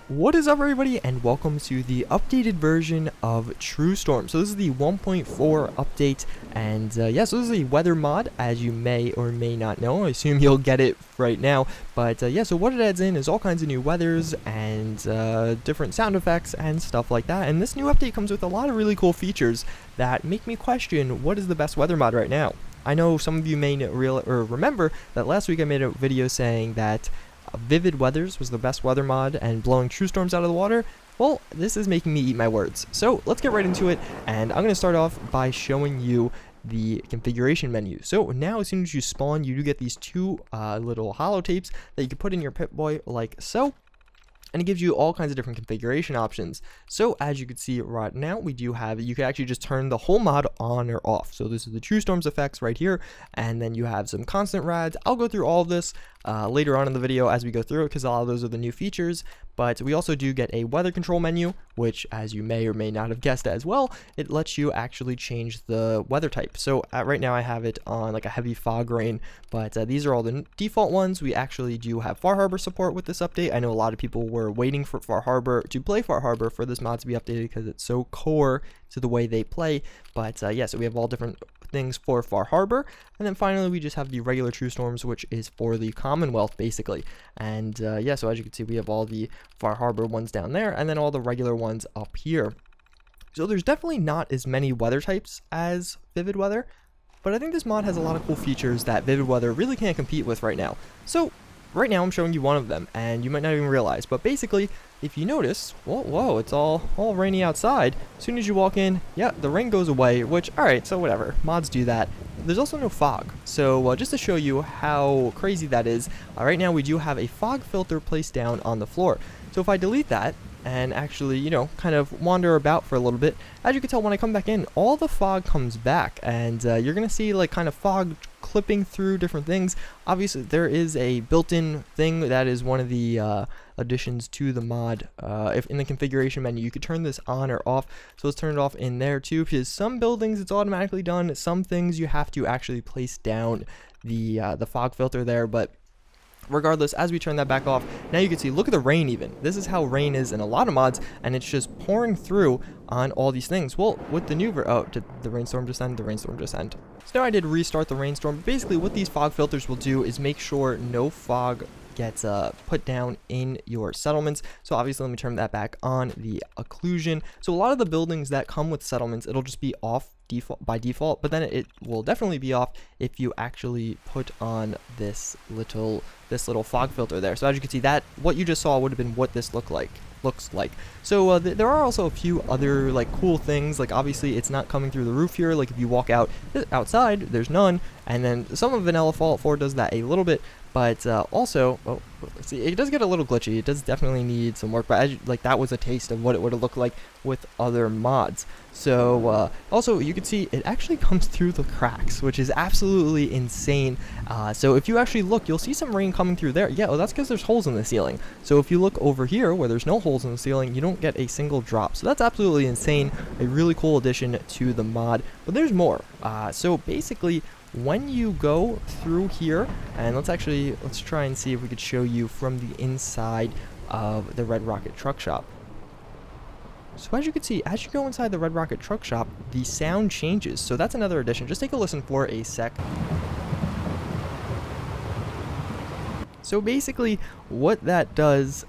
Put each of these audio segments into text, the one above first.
What is up, everybody, and welcome to the updated version of True Storm. So this is the 1.4 update, and yeah, so this is a weather mod, as you may or may not know. I assume you'll get it right now, but yeah, so what it adds in is all kinds of new weathers and different sound effects and stuff like that. And this new update comes with a lot of really cool features that make me question what is the best weather mod right now. I know some of you may remember that last week I made a video saying that Vivid Weathers was the best weather mod and blowing true storms out of the water. Well, this is making me eat my words. So let's get right into it, and I'm going to start off by showing you the configuration menu. So now as soon as you spawn, you do get these two little holotapes that you can put in your Pip-Boy like so. And it gives you all kinds of different configuration options. So as you can see right now, we do have, you can actually just turn the whole mod on or off. So this is the True Storms effects right here. And then you have some constant rads. I'll go through all of this later on in the video as we go through it, because a lot of those are the new features. But we also do get a weather control menu, which, as you may or may not have guessed as well, it lets you actually change the weather type. So right now I have it on like a heavy fog rain, but these are all the default ones. We actually do have Far Harbor support with this update. I know a lot of people were waiting for Far Harbor to play Far Harbor for this mod to be updated because it's so core to the way they play. But yeah, so we have all different things for Far Harbor, and then finally we just have the regular True Storms, which is for the Commonwealth basically. And yeah, so as you can see, we have all the Far Harbor ones down there, and then all the regular ones up here. So there's definitely not as many weather types as Vivid Weather, but I think this mod has a lot of cool features that Vivid Weather really can't compete with right now. So right now I'm showing you one of them, and you might not even realize, but basically, if you notice, whoa, it's all rainy outside. As soon as you walk in, yeah, the rain goes away, which, alright, so whatever, mods do that. There's also no fog, so just to show you how crazy that is, right now we do have a fog filter placed down on the floor. So if I delete that, and actually, you know, kind of wander about for a little bit, as you can tell when I come back in, all the fog comes back, and you're gonna see like kind of fog clipping through different things. Obviously there is a built-in thing that is one of the additions to the mod. If in the configuration menu you could turn this on or off, so let's turn it off in there too, because some buildings it's automatically done, some things you have to actually place down the fog filter there. But regardless, as we turn that back off, now you can see, look at the rain even. This is how rain is in a lot of mods, and it's just pouring through on all these things. Well, with the new did the rainstorm just end? The rainstorm just end. So now I did restart the rainstorm. But basically what these fog filters will do is make sure no fog gets put down in your settlements. So obviously let me turn that back on, the occlusion. So a lot of the buildings that come with settlements, it'll just be off by default, but then it will definitely be off if you actually put on this little fog filter there. So as you can see, that what you just saw would have been what this looks like. So there are also a few other like cool things. Like obviously it's not coming through the roof here. Like if you walk outside, there's none. And then some of Vanilla Fallout 4 does that a little bit, but also, let's see, it does get a little glitchy. It does definitely need some work, but like that was a taste of what it would have looked like with other mods. So also you can see it actually comes through the cracks, which is absolutely insane. So if you actually look, you'll see some rain coming through there. Yeah, well, that's because there's holes in the ceiling. So if you look over here where there's no holes in the ceiling, you don't get a single drop. So that's absolutely insane. A really cool addition to the mod. But there's more. So basically, when you go through here, and let's try and see if we could show you from the inside of the Red Rocket Truck Shop. So as you can see, as you go inside the Red Rocket Truck Shop, the sound changes. So that's another addition. Just take a listen for a sec. So basically what that does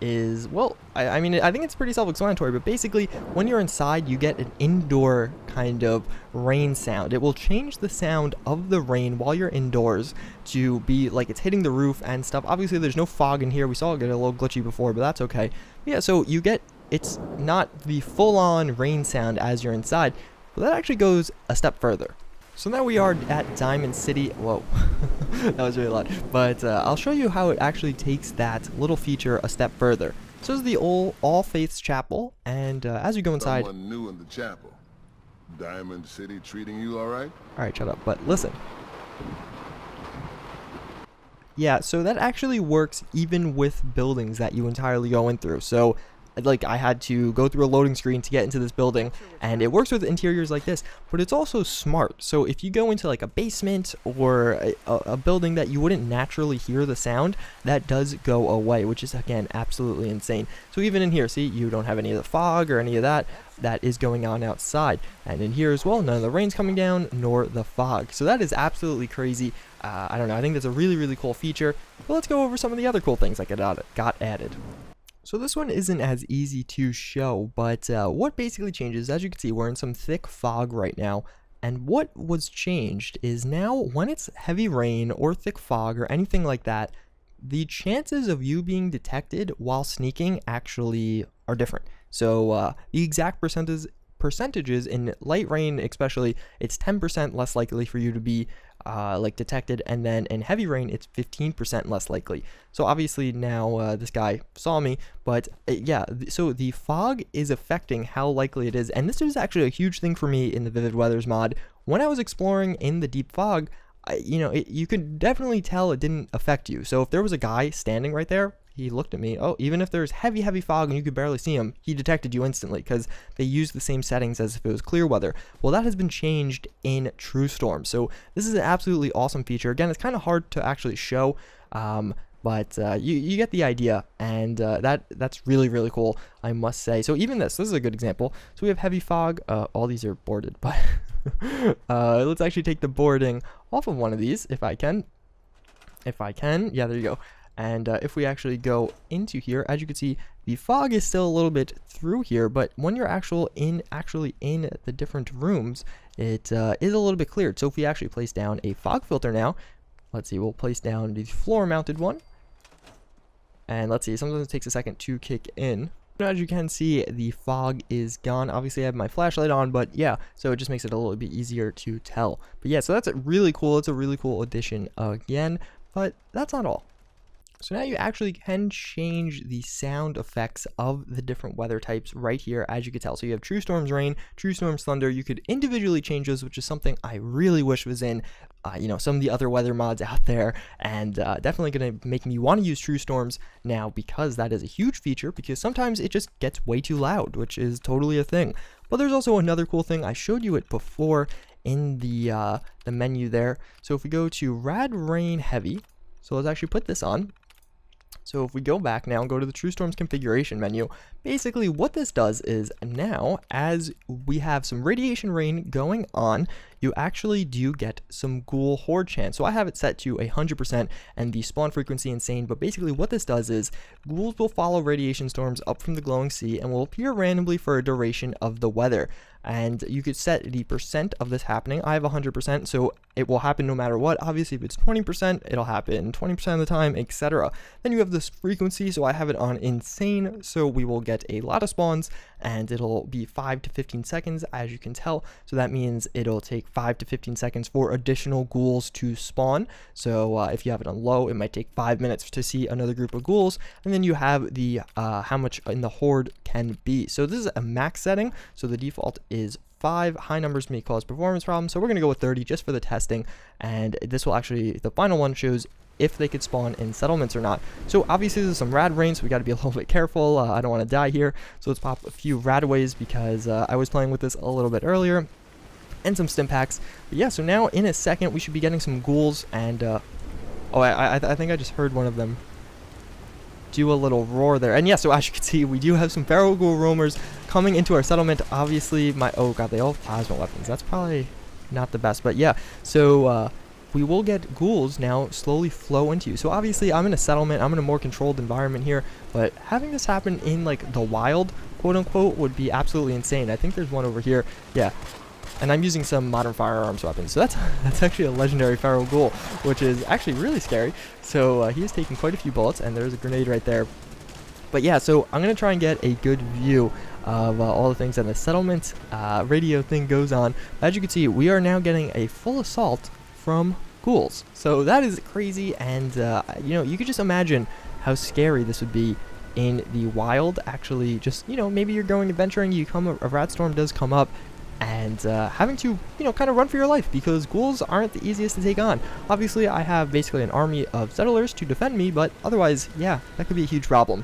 is, well, I mean, I think it's pretty self-explanatory, but basically when you're inside, you get an indoor kind of rain sound. It will change the sound of the rain while you're indoors to be like it's hitting the roof and stuff. Obviously there's no fog in here. We saw it get a little glitchy before, but that's okay. Yeah, so you get, it's not the full-on rain sound as you're inside, but that actually goes a step further. So now we are at Diamond City. Whoa, that was really loud. But I'll show you how it actually takes that little feature a step further. So this is the All Faiths Chapel, and as you go inside... Someone new in the chapel. Diamond City treating you all right? All right, shut up, but listen. Yeah, so that actually works even with buildings that you entirely go in through. So like I had to go through a loading screen to get into this building, and it works with interiors like this, but it's also smart. So if you go into like a basement or a building that you wouldn't naturally hear the sound, that does go away, which is again absolutely insane. So even in here, see, you don't have any of the fog or any of that is going on outside, and in here as well, none of the rain's coming down nor the fog. So that is absolutely crazy. I don't know, I think that's a really cool feature, but let's go over some of the other cool things that got added. So this one isn't as easy to show, but what basically changes, as you can see, we're in some thick fog right now, and what was changed is now when it's heavy rain or thick fog or anything like that, the chances of you being detected while sneaking actually are different. So the exact percentages in light rain especially, it's 10% less likely for you to be like detected, and then in heavy rain it's 15% less likely. So obviously now this guy saw me, but yeah, so the fog is affecting how likely it is, and this is actually a huge thing for me in the Vivid Weathers mod. When I was exploring in the deep fog, you could definitely tell it didn't affect you. So if there was a guy standing right there, he looked at me. Oh, even if there's heavy fog and you could barely see him, he detected you instantly because they used the same settings as if it was clear weather. Well, that has been changed in True Storm. So this is an absolutely awesome feature. Again, it's kind of hard to actually show, but you get the idea, and that's really cool, I must say. So even this is a good example. So we have heavy fog. All these are boarded, but let's actually take the boarding off of one of these if I can. Yeah, there you go. And if we actually go into here, as you can see, the fog is still a little bit through here, but when you're actually in the different rooms, it is a little bit cleared. So if we actually place down a fog filter now, let's see, we'll place down the floor mounted one, and let's see, sometimes it takes a second to kick in. As you can see, the fog is gone. Obviously I have my flashlight on, but yeah, so it just makes it a little bit easier to tell. But yeah, so that's really cool. It's a really cool addition again, but that's not all. So now you actually can change the sound effects of the different weather types right here, as you can tell. So you have True Storm's rain, True Storm's thunder. You could individually change those, which is something I really wish was in some of the other weather mods out there, and definitely going to make me want to use True Storms now, because that is a huge feature, because sometimes it just gets way too loud, which is totally a thing. But there's also another cool thing. I showed you it before in the menu there. So if we go to Rad Rain Heavy, so let's actually put this on. So if we go back now and go to the True Storms configuration menu, basically what this does is now, as we have some radiation rain going on, you actually do get some ghoul horde chance. So I have it set to 100% and the spawn frequency insane, but basically what this does is ghouls will follow radiation storms up from the glowing sea and will appear randomly for a duration of the weather. And you could set the percent of this happening. I have 100%, so it will happen no matter what. Obviously, if it's 20%, it'll happen 20% of the time, etc. Then you have this frequency, so I have it on insane, so we will get a lot of spawns, and it'll be 5 to 15 seconds, as you can tell. So that means it'll take 5 to 15 seconds for additional ghouls to spawn. So if you have it on low, it might take 5 minutes to see another group of ghouls. And then you have the how much in the horde can be. So this is a max setting, so the default is 5. High numbers may cause performance problems, so we're going to go with 30 just for the testing, and this will actually, the final one shows if they could spawn in settlements or not. So obviously there's some rad rain, so we got to be a little bit careful. I don't want to die here, so let's pop a few radaways, because I was playing with this a little bit earlier, and some stim packs. But yeah, so now in a second we should be getting some ghouls, and I think I just heard one of them do a little roar there. And yeah, so as you can see, we do have some feral ghoul roamers coming into our settlement. Obviously oh god, they all have plasma weapons. That's probably not the best, but yeah, so we will get ghouls now slowly flow into you. So obviously I'm in a settlement, I'm in a more controlled environment here, but having this happen in like the wild, quote unquote, would be absolutely insane. I think there's one over here. Yeah, and I'm using some modern firearms weapons, so that's actually a legendary feral ghoul, which is actually really scary. So he is taking quite a few bullets, and there's a grenade right there. But yeah, so I'm gonna try and get a good view of all the things that the settlement radio thing goes on. As you can see, we are now getting a full assault from ghouls, so that is crazy. And you could just imagine how scary this would be in the wild. Actually, just maybe you're going adventuring, a rat storm does come up, and having to kind of run for your life, because ghouls aren't the easiest to take on. Obviously I have basically an army of settlers to defend me, but otherwise, yeah, that could be a huge problem.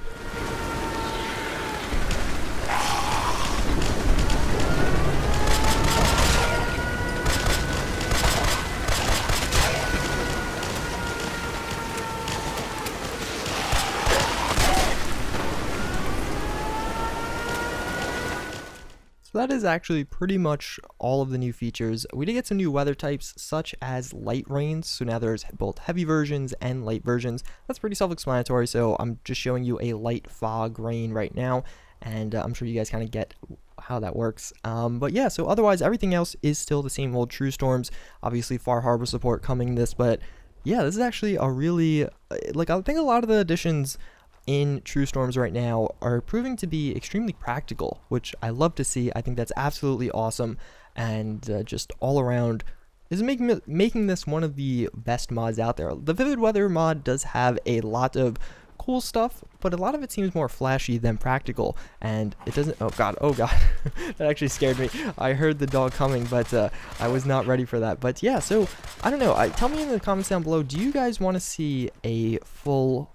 So that is actually pretty much all of the new features. We did get some new weather types such as light rains. So now there's both heavy versions and light versions. That's pretty self-explanatory. So I'm just showing you a light fog rain right now. And I'm sure you guys kind of get how that works. But yeah, so otherwise everything else is still the same old True Storms. Obviously Far Harbor support coming this, but yeah, this is actually a really, like, I think a lot of the additions in True Storms right now are proving to be extremely practical, which I love to see. I think that's absolutely awesome, and just all around is making this one of the best mods out there. The Vivid Weather mod does have a lot of cool stuff, but a lot of it seems more flashy than practical, and it doesn't. Oh god, that actually scared me. I heard the dog coming, but I was not ready for that. But yeah, so I don't know. Tell me in the comments down below, do you guys want to see a full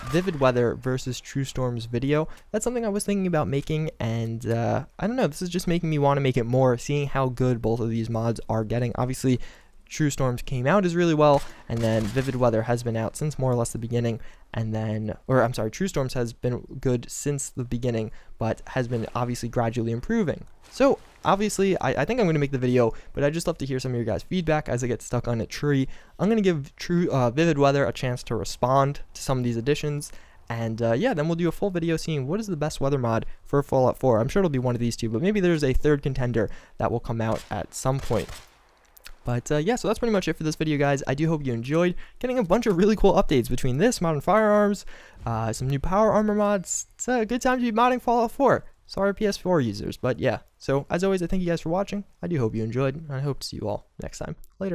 Vivid Weather versus True Storms video? That's something I was thinking about making, and I don't know, this is just making me want to make it more, seeing how good both of these mods are getting. Obviously True Storms came out as really well, and then Vivid Weather has been out since more or less the beginning, and then, or I'm sorry, True Storms has been good since the beginning, but has been obviously gradually improving. So obviously I think I'm going to make the video, but I'd just love to hear some of your guys' feedback as I get stuck on a tree. I'm going to give Vivid Weather a chance to respond to some of these additions, and yeah, then we'll do a full video seeing what is the best weather mod for Fallout 4. I'm sure it'll be one of these two, but maybe there's a third contender that will come out at some point. But yeah, so that's pretty much it for this video, guys. I do hope you enjoyed getting a bunch of really cool updates between this, modern firearms, some new power armor mods. It's a good time to be modding Fallout 4. Sorry PS4 users, but yeah. So as always, I thank you guys for watching. I do hope you enjoyed, and I hope to see you all next time. Later.